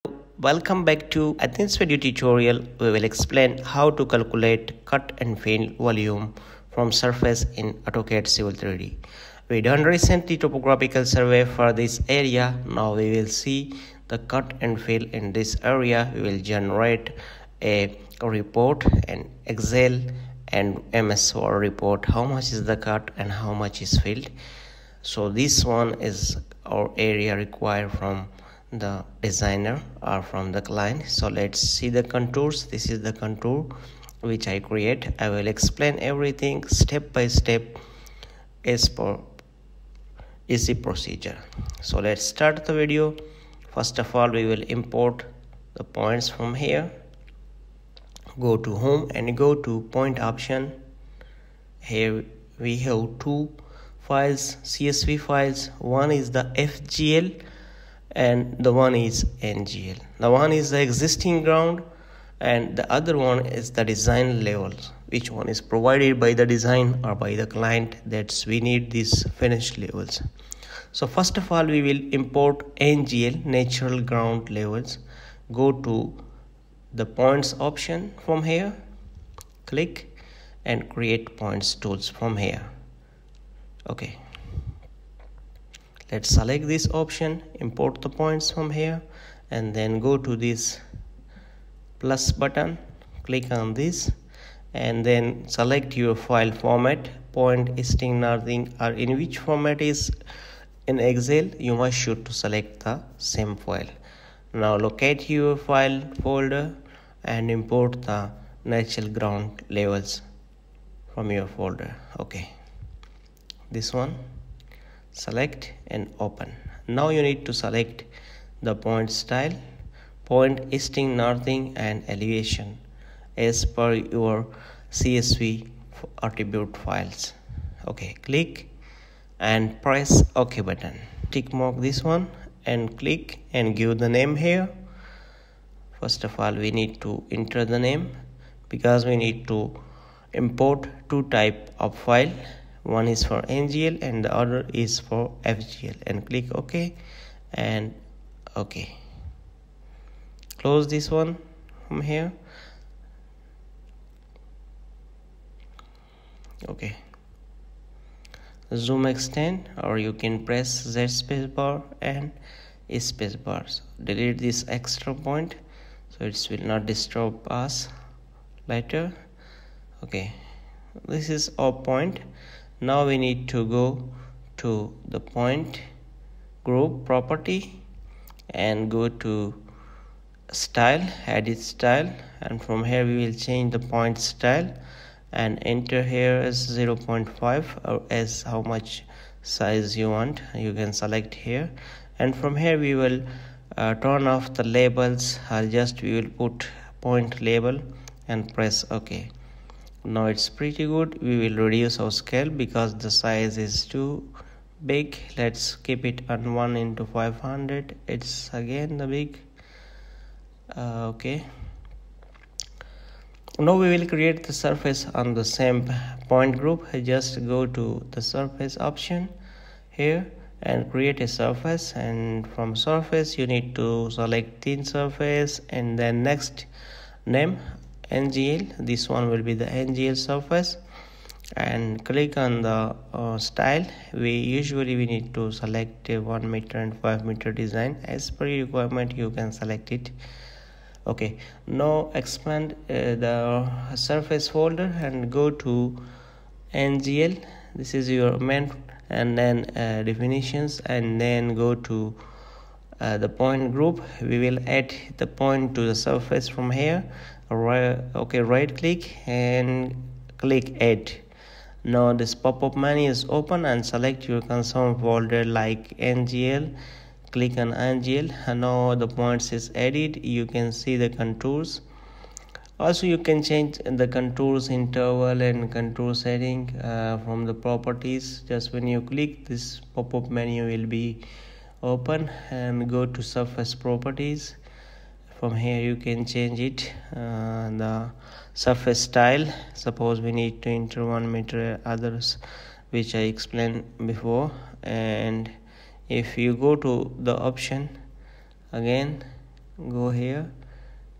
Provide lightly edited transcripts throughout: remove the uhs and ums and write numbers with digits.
Welcome back to this video tutorial. We will explain how to calculate cut and fill volume from surface in AutoCAD Civil 3D. We done recently topographical survey for this area. Now we will see the cut and fill in this area. We will generate a report and Excel and MS Word report. How much is the cut and how much is filled? So this one is our area required from the designer or from the client. So let's see the contours. This is the contour which I create. I will explain everything step by step as per easy procedure. So let's start the video. First of all, we will import the points from here. Go to home and go to point option. Here we have two files, CSV files. One is the FGL and the one is NGL. The one is the existing ground and the other one is the design levels. Which one is provided by the design or by the client? That's we need these finished levels. So first of all, we will import NGL, natural ground levels. Go to the points option from here, click and create points tools from here. Okay, let's select this option, import the points from here, and then go to this plus button, click on this, and then select your file format, point, string, nothing, or in which format is in Excel. You must should to select the same file. Now locate your file folder and import the natural ground levels from your folder. Okay, this one, select and open. Now you need to select the point style, point, string, northing, and elevation as per your CSV attribute files. Okay, click and press OK button. Tick mark this one and click and give the name here. First of all, we need to enter the name because we need to import two type of file. One is for NGL and the other is for FGL, and click OK and OK. Close this one from here. Okay, zoom extend, or you can press Z spacebar and space bars. Delete this extra point so it will not disturb us later. Okay, this is our point. Now we need to go to the point group property and go to style, edit style, and from here we will change the point style and enter here as 0.5 or as how much size you want. You can select here, and from here we will turn off the labels, or just we will put point label and press OK. Now it's pretty good. We will reduce our scale because the size is too big. Let's keep it on 1:500. It's again the big. Okay, now we will create the surface on the same point group. Just go to the surface option here and create a surface, and from surface you need to select thin surface and then next name NGL. This one will be the NGL surface, and click on the style. We need to select a 1 meter and 5 meter design. As per your requirement you can select it. Okay, now expand the surface folder and go to NGL. This is your main, and then definitions, and then go to the point group. We will add the point to the surface from here. Right click and click add. Now this pop-up menu is open, and select your concern folder like NGL. Click on NGL, and now the points is added. You can see the contours. Also you can change the contours interval and contour setting from the properties. Just when you click, this pop-up menu will be open, and go to surface properties. From here you can change it, the surface style. Suppose we need to enter 1 meter, others which I explained before. And if you go to the option again, go here,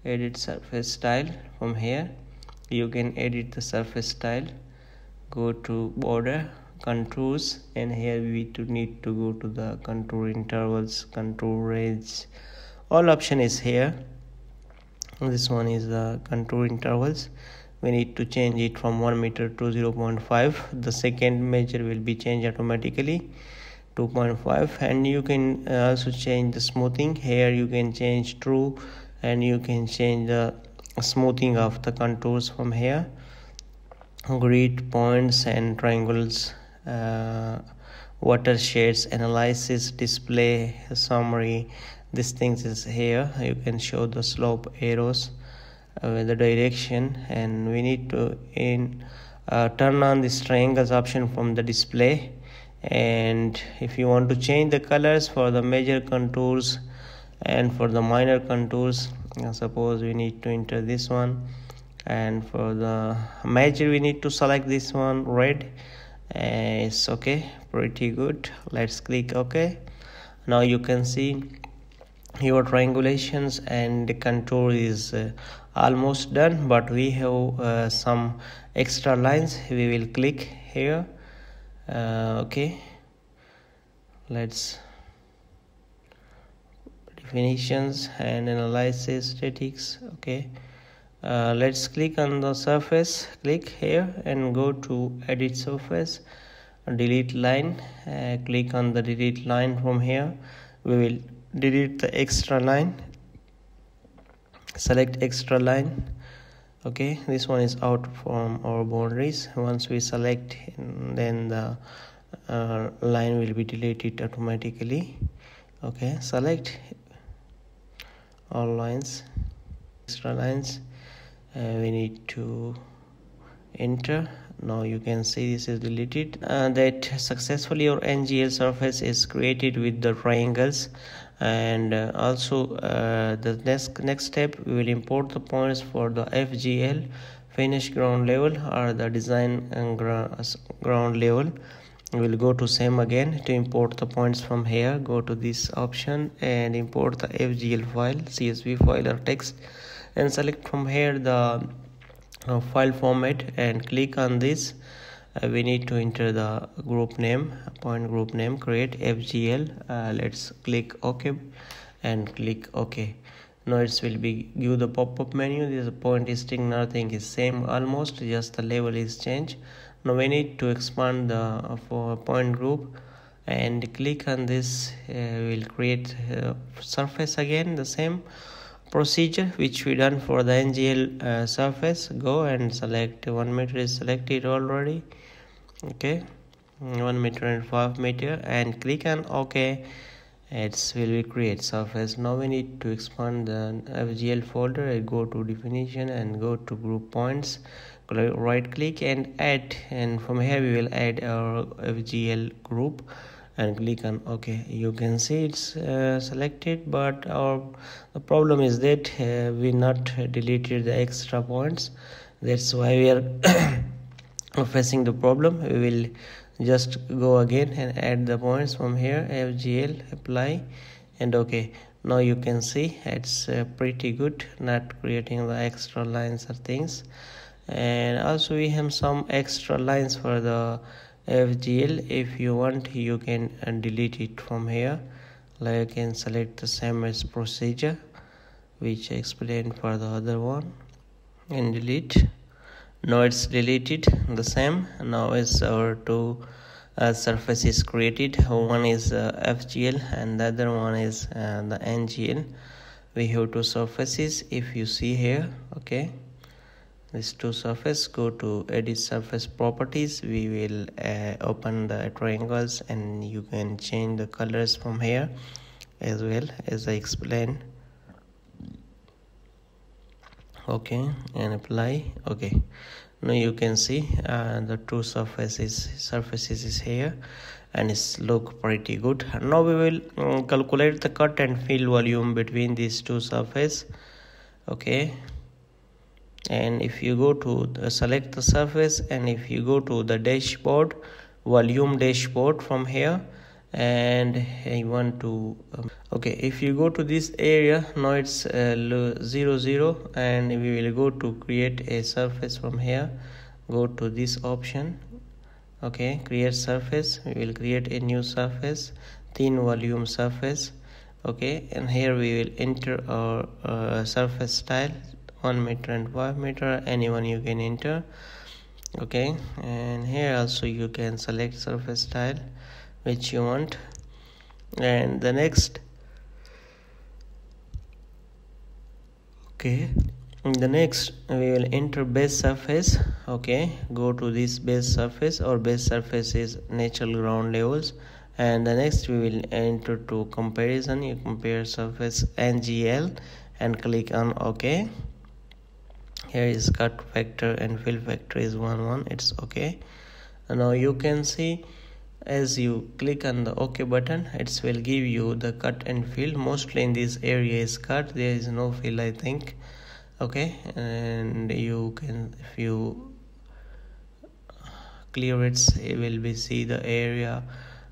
edit surface style. From here you can edit the surface style. Go to border, contours, and here we need to go to the contour intervals, contour range. All option is here. This one is the contour intervals. We need to change it from 1 meter to 0.5. The second measure will be changed automatically, 2.5. And you can also change the smoothing. Here you can change true, and you can change the smoothing of the contours from here. Grid, points and triangles, watersheds, analysis, display, summary. These things is here. You can show the slope arrows with the direction, and we need to turn on this triangles option from the display. And if you want to change the colors for the major contours and for the minor contours, suppose we need to enter this one, and for the major we need to select this one, red. It's okay, pretty good. Let's click OK. Now you can see your triangulations and the contour is almost done, but we have some extra lines. We will click here. Okay, let's definitions and analysis, statics. Okay, let's click on the surface. Click here and go to edit surface, delete line. Click on the delete line. From here we will delete the extra line. Select extra line. Okay, this one is out from our boundaries. Once we select, then the line will be deleted automatically. Okay, select all lines, extra lines. We need to enter. Now you can see this is deleted. That successfully your FGL surface is created with the triangles. And also the next step, we will import the points for the FGL, finish ground level, or the design and ground level. We will go to same again. To import the points from here, go to this option and import the FGL file, CSV file or text, and select from here the file format and click on this. We need to enter the group name, point group name, create FGL. Let's click OK and click OK. Now it will be give the pop-up menu. This point is string, nothing is same, almost just the level is changed. Now we need to expand the point group and click on this. We'll create surface again, the same procedure which we done for the FGL surface. Go and select 1 meter is selected already. Okay, 1 meter and 5 meter, and click on OK. It will be create surface. Now we need to expand the FGL folder and go to definition and go to group points, right click and add, and from here we will add our FGL group and click on OK. You can see it's selected, but the problem is that we not deleted the extra points. That's why we are facing the problem. We will just go again and add the points from here, FGL, apply and OK. Now you can see it's pretty good, not creating the extra lines or things. And also we have some extra lines for the FGL. If you want, you can delete it from here. Like you can select the same as procedure which I explained for the other one and delete. Now it's deleted, the same. Now is our two surfaces created. One is FGL and the other one is the NGL. We have two surfaces. If you see here, okay, these two surfaces, go to edit surface properties. We will open the triangles and you can change the colors from here as well as I explained. Okay, and apply. Okay, now you can see the two surfaces is here and it's look pretty good. Now we will calculate the cut and fill volume between these two surfaces. Okay, and if you go to select the surface, and if you go to the dashboard, volume dashboard, from here and I want to okay, if you go to this area, now it's 0 0, and we will go to create a surface. From here, go to this option, okay, create surface. We will create a new surface, thin volume surface, okay, and here we will enter our surface style, 1 meter and 5 meter, anyone you can enter, okay. And here also you can select surface style which you want. And the next, okay, in the next we will enter base surface, okay. Go to this base surface, or base surface is natural ground levels. And the next we will enter to comparison. You compare surface NGL and click on OK. Here is cut factor and fill factor is 1 it's okay. And now you can see, as you click on the OK button, it will give you the cut and fill. Mostly in this area is cut, there is no fill, I think, okay. And you can, if you clear it, you will be see the area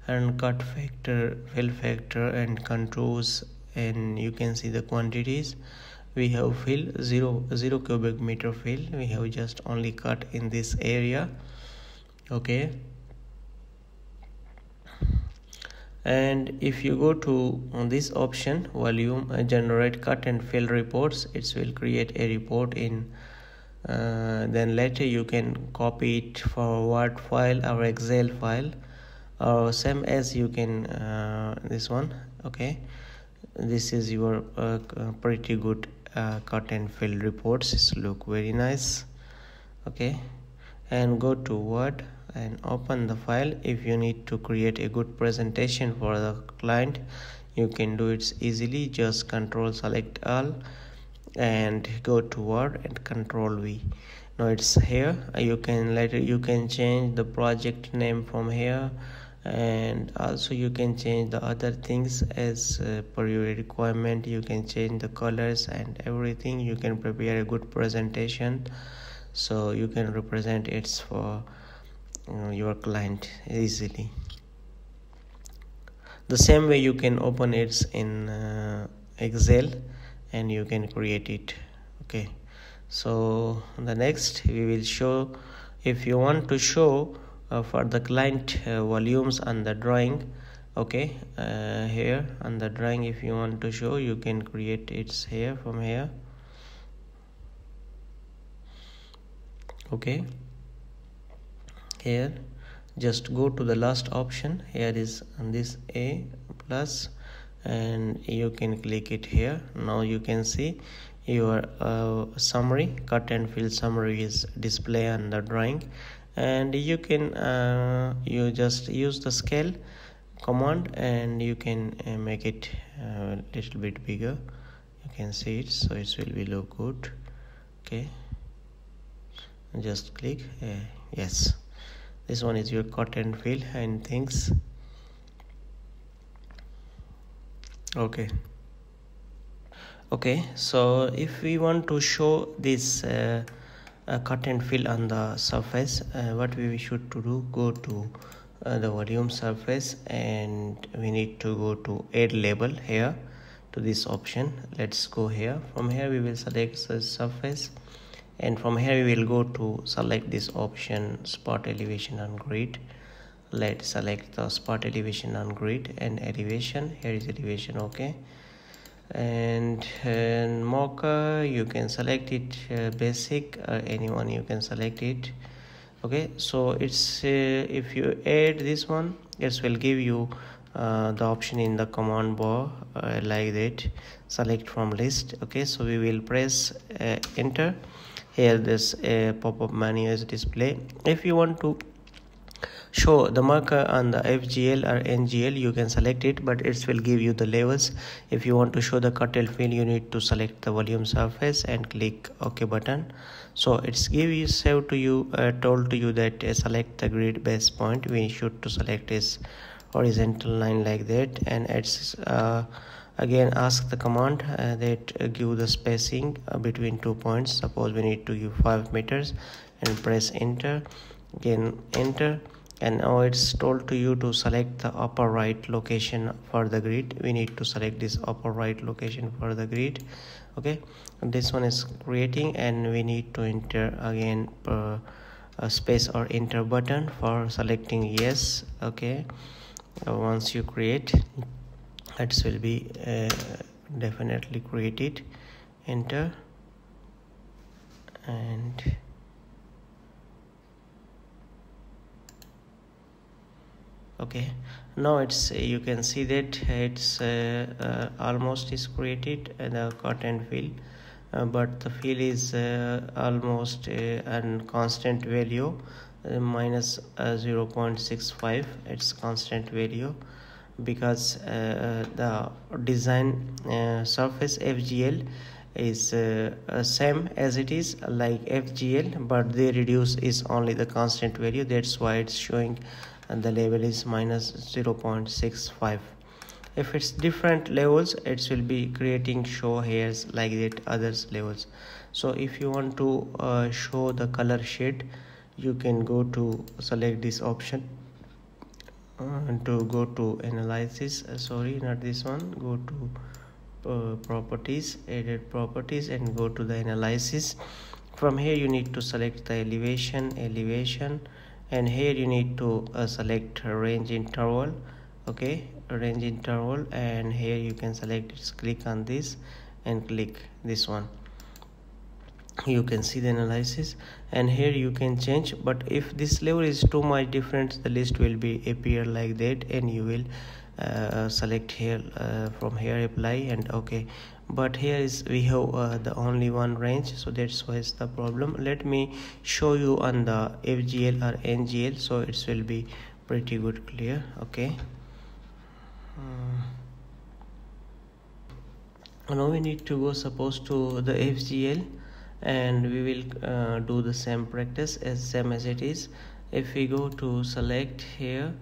and cut factor, fill factor, and contours, and you can see the quantities. We have fill 0 cubic meter fill, we have just only cut in this area, okay. And if you go to this option, volume, generate cut and fill reports, it will create a report in then later you can copy it for Word file or Excel file, or same as you can this one, okay. This is your pretty good cut and fill reports. It's look very nice, okay. And go to Word and open the file. If you need to create a good presentation for the client, you can do it easily. Just Control select all and go to Word and Control V. Now it's here. You can later you can change the project name from here, and also you can change the other things as per your requirement. You can change the colors and everything. You can prepare a good presentation, so you can represent it for your client easily. The same way you can open it in Excel and you can create it, okay. So the next we will show, if you want to show for the client volumes on the drawing, okay. Here on the drawing, if you want to show, you can create it here, from here, okay. Here just go to the last option. Here is on this A plus, and you can click it here. Now you can see your summary, cut and fill summary is display on the drawing. And you can you just use the scale command and you can make it a little bit bigger. You can see it, so it will be look good, okay. Just click yes, this one is your cut and fill and things, okay. Okay, so if we want to show this cut and fill on the surface, what we should to do, go to the volume surface, and we need to go to add label here to this option. Let's go here. From here we will select the surface, and from here we will go to select this option, spot elevation on grid. Let's select the spot elevation on grid and elevation. Here is elevation, okay. And marker, you can select it basic, anyone you can select it, okay. So it's if you add this one, it will give you the option in the command bar like that, select from list, okay. So we will press enter. Here this pop-up menu is display. If you want to show the marker on the FGL or NGL, you can select it, but it will give you the levels. If you want to show the cut and fill, you need to select the volume surface and click OK button. So it's give you save to you told to you that select the grid base point. We should to select this horizontal line like that, and it's again ask the command that give the spacing between 2 points. Suppose we need to give 5 meters, and press enter, again enter. and now it's told to you to select the upper right location for the grid. We need to select this upper right location for the grid. Okay, and this one is creating, and we need to enter again a space or enter button for selecting yes. Okay, once you create, it will be definitely created. Enter, and okay, now it's you can see that it's almost is created, the cut and fill, but the fill is almost a constant value, minus 0.65. It's constant value because the design surface FGL is same as it is like FGL, but they reduce is only the constant value. That's why it's showing and the level is minus 0.65. if it's different levels, it will be creating show hairs like that others levels. So if you want to show the color shade, you can go to select this option, to go to analysis, sorry, not this one, go to properties, edit properties, and go to the analysis. From here you need to select the elevation, and here you need to select range interval. Okay, range interval, and here you can select, just click on this and click this one. You can see the analysis, and here you can change, but if this level is too much different, the list will be appear like that, and you will select here, from here apply and okay. But here is we have the only one range, so that's why it's the problem. Let me show you on the FGL or NGL, so it will be pretty good clear. Okay, now we need to go suppose to the FGL, and we will do the same practice as same as it is. If we go to select here,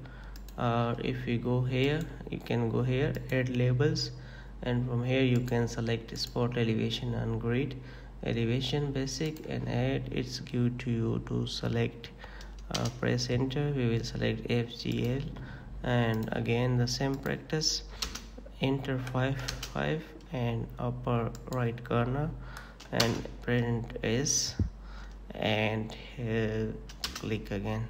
or if we go here, you can go here, add labels, and from here you can select spot elevation and grid, elevation basic, and add. It's give to you to select, press enter. We will select FGL, and again the same practice, enter 5 and upper right corner and print S, and click again.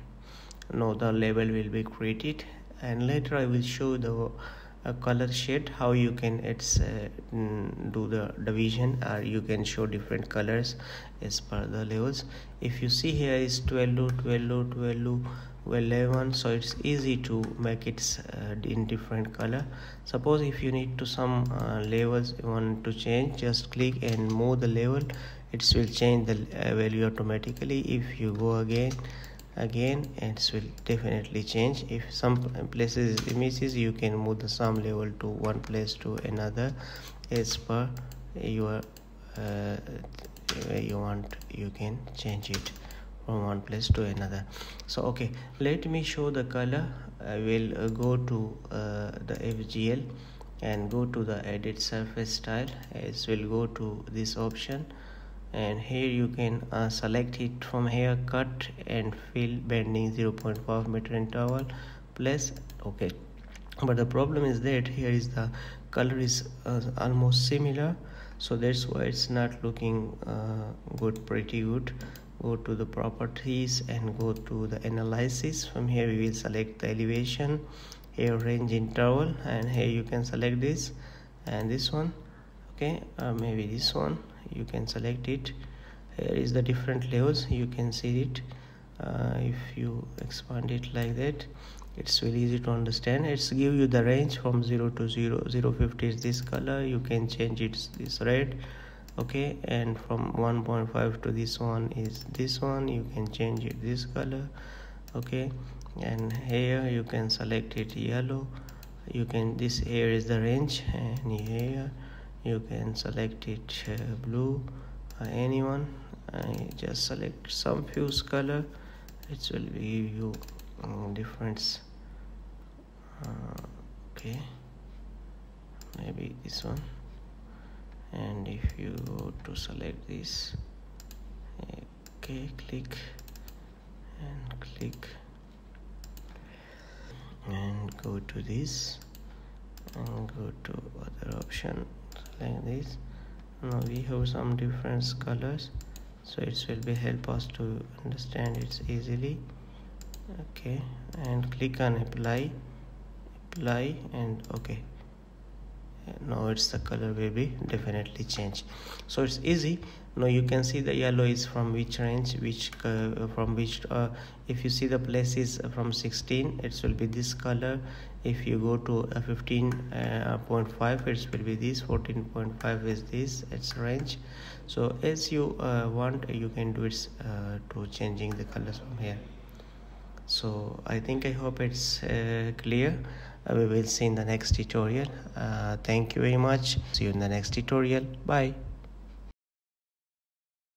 Now the label will be created, and later I will show the color shade, how you can do the division, or you can show different colors as per the levels. If you see here is 12, 11, so it's easy to make it in different color. Suppose if you need to some levels you want to change, just click and move the level, it will change the value automatically. If you go again, it will definitely change. If some places images, you can move the some level to one place to another as per your you want. You can change it from one place to another. So okay, let me show the color. I will go to the FGL and go to the edit surface style. As will go to this option, and here you can select it from here, cut and fill bending 0.5 meter interval plus. Okay, but the problem is that here is the color is almost similar, so that's why it's not looking pretty good. Go to the properties and go to the analysis. From here we will select the elevation, here range interval, and here you can select this and this one. Okay, maybe this one you can select it. Here is the different levels, you can see it. If you expand it like that, it's really easy to understand. It's give you the range from 0 to 050 is this color, you can change it this red. Okay, and from 1.5 to this one is this one, you can change it this color. Okay, and here you can select it yellow, you can, this here is the range, and here you can select it blue, anyone. I just select some fuse color, it will give you difference. Okay, maybe this one, and if you go to select this, okay, click and click and go to this and go to other option, like this. Now we have some different colors, so it will be help us to understand it easily. Okay, and click on apply and okay. Now it's the color will be definitely change, so it's easy. Now you can see the yellow is from which range, which from which if you see the places from 16, it will be this color. If you go to 15.5, it will be this. 14.5 is this, its range. So as you want, you can do it to changing the colors from here. So I hope it's clear. We will see in the next tutorial. Thank you very much. See you in the next tutorial. Bye.